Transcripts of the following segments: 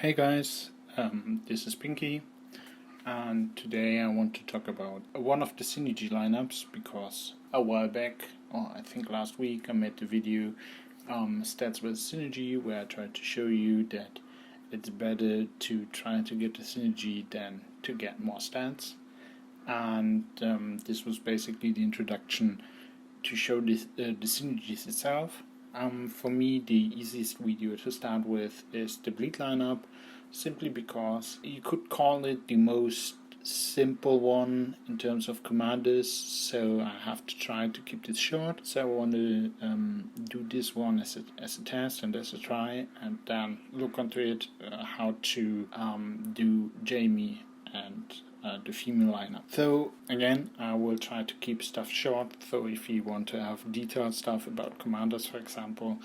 Hey guys, this is Pinky, and today I want to talk about one of the synergy lineups because a while back, or I think last week, I made the video Stats with Synergy where I tried to show you that it's better to try to get the synergy than to get more stats, and this was basically the introduction to show the synergies itself. For me, the easiest video to start with is the bleed lineup, simply because you could call it the most simple one in terms of commanders, so I have to try to keep this short. So I want to do this one as a test and as a try, and then look into it how to do Jamie and the female lineup. So again, I will try to keep stuff short, so if you want to have detailed stuff about commanders, for example,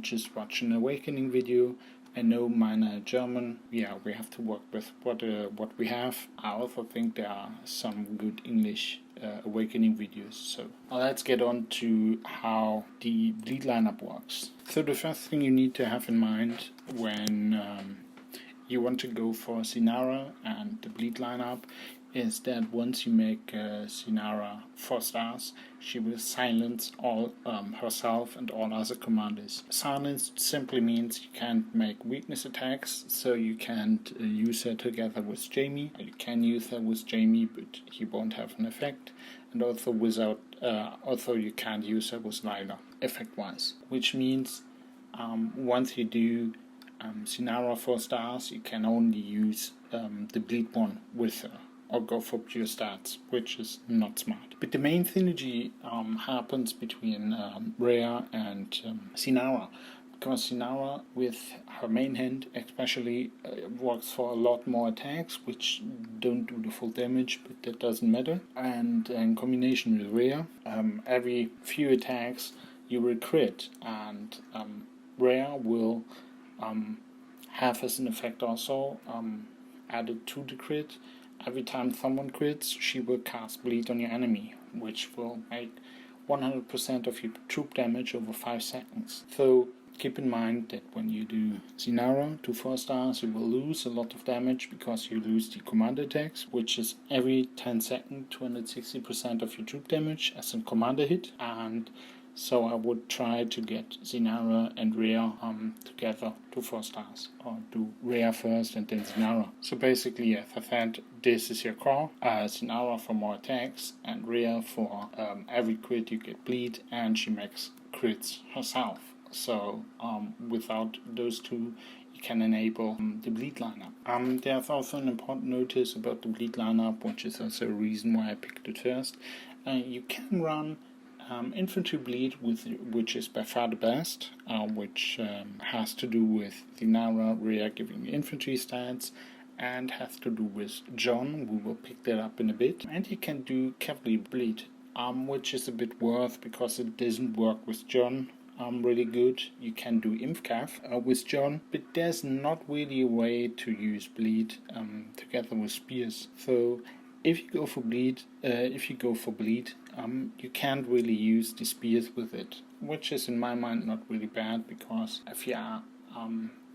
just watch an awakening video. I know mine are German. Yeah, we have to work with what we have. I also think there are some good English awakening videos. So let's get on to how the bleed lineup works. So the first thing you need to have in mind when you want to go for Sinara and the bleed lineup is that once you make Sinara 4 stars, she will silence all herself and all other commanders. Silence simply means you can't make weakness attacks, so you can't use her together with Jamie. You can use her with Jamie, but he won't have an effect, and also you can't use her with Lila effect-wise, which means once you do Sinara 4 stars, you can only use the bleed one with her, or go for pure stats, which is not smart. But the main synergy happens between Rhea and Sinara, because Sinara, with her main hand especially, works for a lot more attacks, which don't do the full damage, but that doesn't matter. And in combination with Rhea, every few attacks you will crit, and Rhea will have as an effect also added to the crit. Every time someone crits, she will cast bleed on your enemy, which will make 100% of your troop damage over 5 seconds. So keep in mind that when you do Sinara to 4 stars, you will lose a lot of damage because you lose the commander attacks, which is every 10 seconds 260% of your troop damage as a commander hit. And so I would try to get Sinara and Rhea together to 4 stars, or do Rhea first and then Sinara. So basically, as I said, this is your core. Sinara for more attacks, and Rhea for every crit you get bleed, and she makes crits herself. So without those two, you can enable the bleed lineup. There's also an important notice about the bleed lineup, which is also a reason why I picked it first. You can run infantry bleed, which is by far the best, which has to do with Sinara, Rhea giving infantry stats, and has to do with John. We will pick that up in a bit. And you can do cavalry bleed, which is a bit worse because it doesn't work with John really good. You can do Impfcav with John, but there's not really a way to use bleed together with spears. So if you go for bleed, you can't really use the spears with it, which is in my mind not really bad, because if you are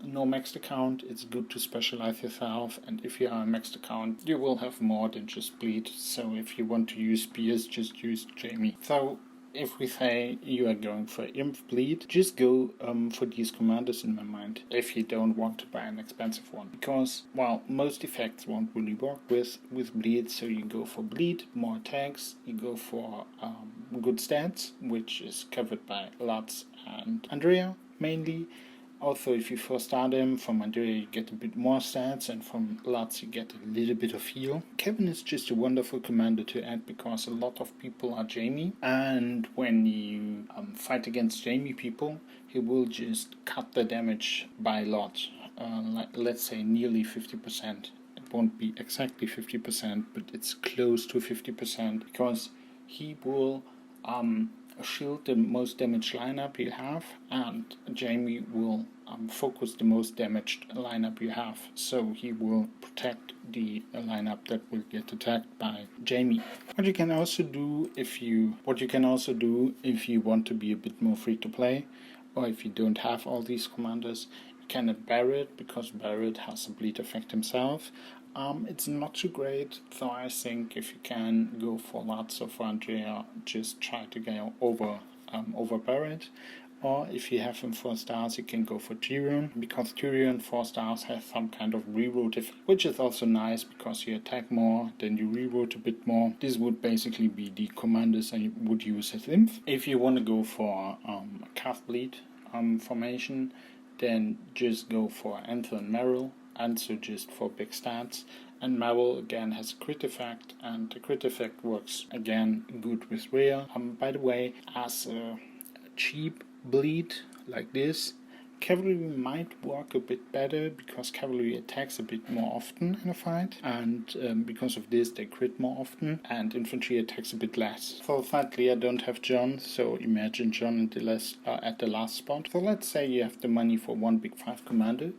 no maxed account, it's good to specialize yourself, and if you are a maxed account, you will have more than just bleed. So if you want to use spears, just use Jamie. So if we say you are going for Imp Bleed, just go for these commanders in my mind, if you don't want to buy an expensive one. Because, well, most effects won't really work with Bleed, so you go for Bleed, more attacks, you go for good stats, which is covered by Lutz and Andrea, mainly. Also, if you first start him, from Andrea you get a bit more stats, and from Lutz you get a little bit of heal. Kevin is just a wonderful commander to add, because a lot of people are Jamie, and when you fight against Jamie people, he will just cut the damage by a lot, let's say nearly 50%. It won't be exactly 50%, but it's close to 50%, because he will shield the most damaged lineup you have, and Jamie will focus the most damaged lineup you have, so he will protect the lineup that will get attacked by Jamie. What you can also do if you want to be a bit more free to play, or if you don't have all these commanders, can add Barret, because Barret has a bleed effect himself. It's not too great, though I think if you can go for lots of Andrea, just try to go over Barret. Or if you have him 4 stars, you can go for Tyrion, because Tyrion 4 stars has some kind of reroute effect, which is also nice because you attack more, then you reroute a bit more. This would basically be the commanders I would use as Lymph. If you want to go for a Calf Bleed formation, then just go for Anther and Meryl, and so just for big stats. And Meryl again has a crit effect, and the crit effect works again good with Rhea. By the way, as a cheap bleed like this, cavalry might work a bit better because cavalry attacks a bit more often in a fight, and because of this they crit more often, and infantry attacks a bit less. For finally, I don't have John, so imagine John at the last spot. So let's say you have the money for one big 5 commander.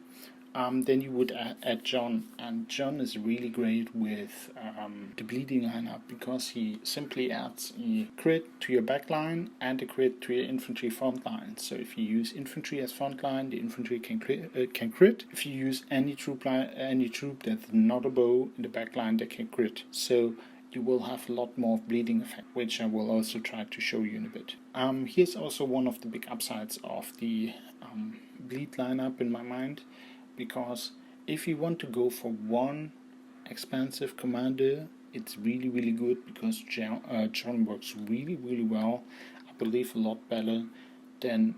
Then you would add John, and John is really great with the bleeding lineup because he simply adds a crit to your backline and a crit to your infantry front line. So if you use infantry as front line, the infantry can crit. If you use any troop that's not a bow in the backline, they can crit. So you will have a lot more bleeding effect, which I will also try to show you in a bit. Here's also one of the big upsides of the bleed lineup in my mind. Because if you want to go for one expensive commander, it's really, really good because John works really, really well. I believe a lot better than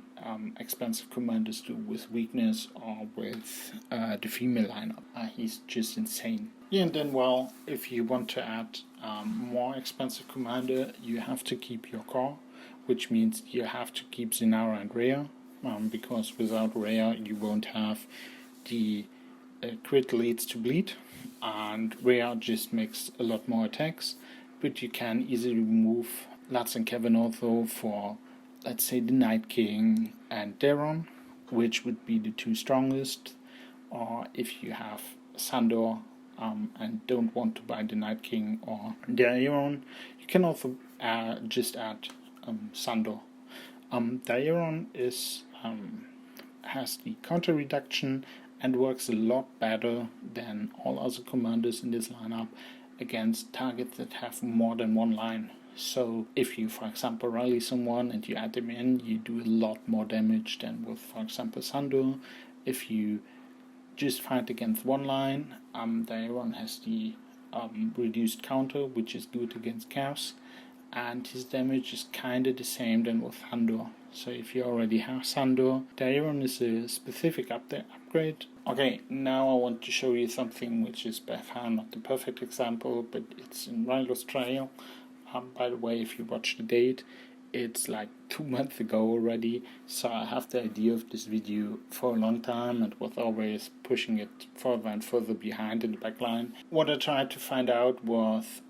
expensive commanders do with weakness or with the female lineup. He's just insane. Yeah, and then, well, if you want to add more expensive commander, you have to keep your core, which means you have to keep Sinara and Rhea, because without Rhea you won't have the crit leads to bleed, and Rhea just makes a lot more attacks, but you can easily remove Lats and Kevin also for, let's say, the Night King and Daron, which would be the 2 strongest. Or if you have Sandor and don't want to buy the Night King or Daeron, you can also just add Sandor. Daeron has the counter reduction and works a lot better than all other commanders in this lineup against targets that have more than one line. So if you, for example, rally someone and you add them in, you do a lot more damage than with, for example, Sandor. If you just fight against one line, Daeron has the reduced counter, which is good against Chaos, and his damage is kinda the same than with Sandor. So if you already have Sandor, Daeron is a specific upgrade. Okay, now I want to show you something which is by far not the perfect example, but it's in Rylo's Trail. By the way, if you watch the date, it's like 2 months ago already, so I have the idea of this video for a long time and was always pushing it further and further behind in the backline. What I tried to find out was,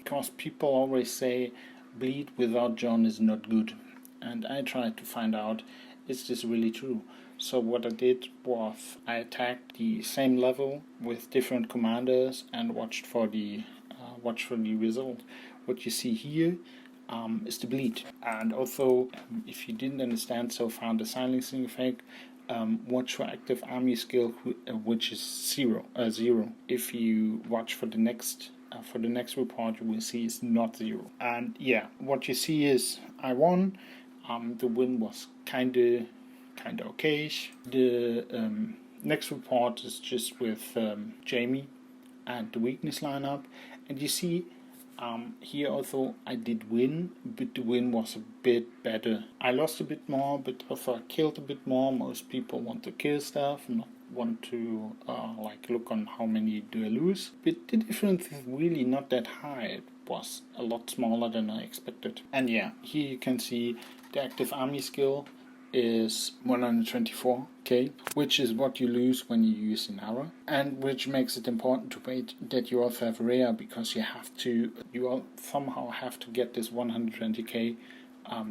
because people always say bleed without John is not good, and I tried to find out, is this really true? So what I did was I attacked the same level with different commanders and watched for the result. What you see here is the bleed. And also, if you didn't understand so far the silencing effect, watch for active army skill, which is zero. If you watch for the next report, you will see it's not 0. And yeah, what you see is I won. The win was kinda okayish. The next report is just with Jamie and the weakness lineup, and you see here also I did win, but the win was a bit better. I lost a bit more, but also I killed a bit more. Most people want to kill stuff, not want to look on how many do I lose. But the difference is really not that high. It was a lot smaller than I expected. And yeah, here you can see the active army skill is 124k, which is what you lose when you use Sinara, and which makes it important to wait that you also have Rhea, because you somehow have to get this 120k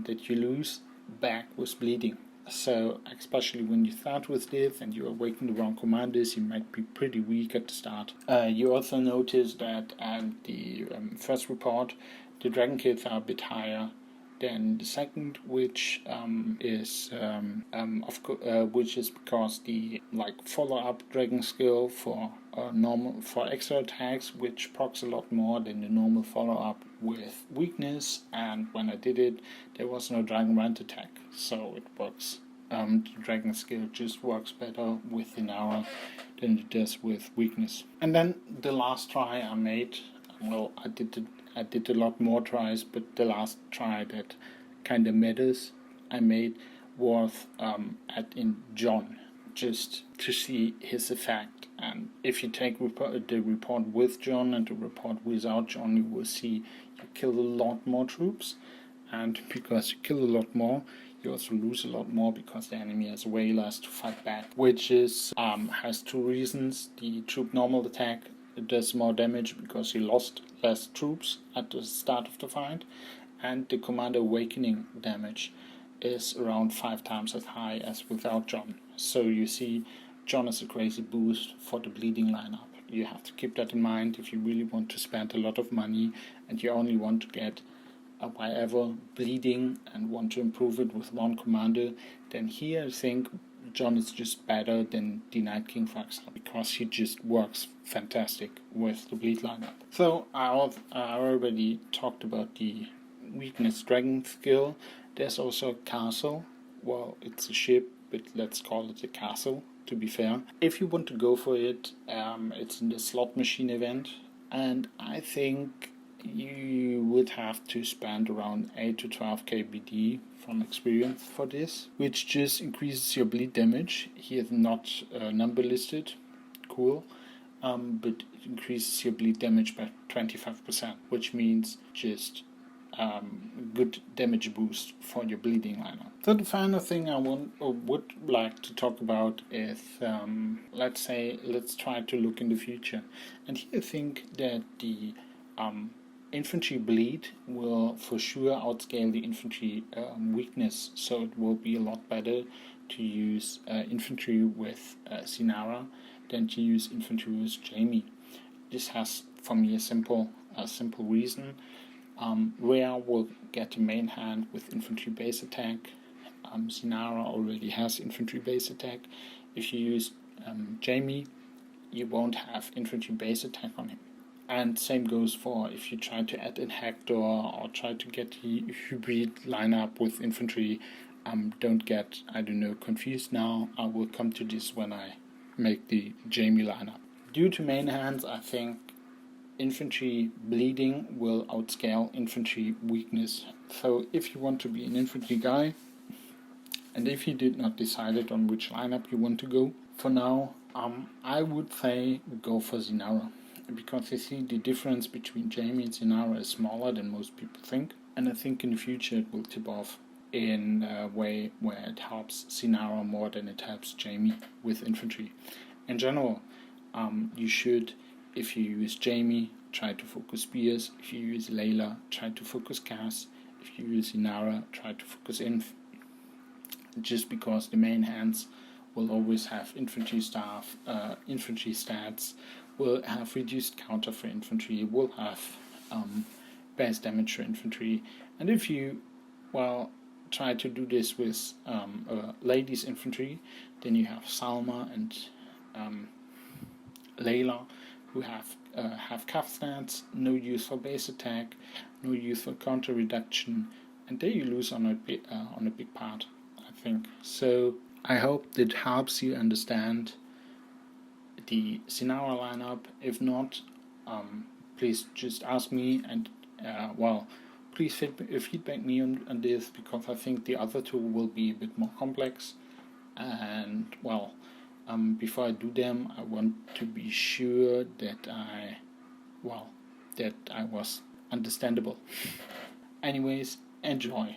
that you lose back with bleeding. So especially when you start with this and you awaken the wrong commanders, you might be pretty weak at the start. You also notice that at the first report, the dragon kills are a bit higher Then the second, which is because the follow-up dragon skill for extra attacks, which procs a lot more than the normal follow-up with weakness. And when I did it, there was no dragon rant attack, so it works. The dragon skill just works better with Sinara than it does with weakness. And then the last try I made, I did a lot more tries, but the last try that kind of matters I made was in John, just to see his effect. And if you take the report with John and the report without John, you will see you kill a lot more troops. And because you kill a lot more, you also lose a lot more because the enemy has way less to fight back, which has two reasons. The troop normal attack does more damage because he lost less troops at the start of the fight, and the Commander Awakening damage is around 5 times as high as without John. So you see, John is a crazy boost for the bleeding lineup. You have to keep that in mind if you really want to spend a lot of money and you only want to get whatever bleeding and want to improve it with one commander. Then here I think John is just better than the Night King, for example, because he just works fantastic with the bleed lineup. So I already talked about the weakness dragon skill. There's also a castle. Well, it's a ship, but let's call it a castle, to be fair. If you want to go for it, it's in the slot machine event, and I think you would have to spend around 8 to 12k BD from experience for this, which just increases your bleed damage. Here is not number listed, cool, but it increases your bleed damage by 25%, which means just good damage boost for your bleeding lineup. So the final thing I would like to talk about is, let's try to look in the future. And here I think that the infantry bleed will for sure outscale the infantry weakness, so it will be a lot better to use infantry with Sinara than to use infantry with Jamie. This has, for me, a simple reason. Rhea will get the main hand with infantry base attack. Sinara already has infantry base attack. If you use Jamie, you won't have infantry base attack on him. And same goes for if you try to add in Hector or try to get the hybrid lineup with infantry. Don't get, confused now. I will come to this when I make the Jamie lineup. Due to main hands, I think infantry bleeding will outscale infantry weakness. So if you want to be an infantry guy, and if you did not decide on which lineup you want to go, for now, I would say go for Sinara. Because you see the difference between Jamie and Sinara is smaller than most people think, and I think in the future it will tip off in a way where it helps Sinara more than it helps Jamie with infantry. In general, you should, if you use Jamie, try to focus spears. If you use Layla, try to focus Cass. If you use Sinara, try to focus Inf. Just because the main hands will always have infantry staff, infantry stats, will have reduced counter for infantry, will have base damage for infantry. And if you, try to do this with ladies infantry, then you have Salma and Layla, who have cuff stats, no use for base attack, no use for counter reduction, and there you lose on a big part, I think. So I hope that helps you understand the Sinara lineup. If not, please just ask me, and please feedback me on this, because I think the other two will be a bit more complex. And before I do them, I want to be sure that I was understandable. Anyways, enjoy.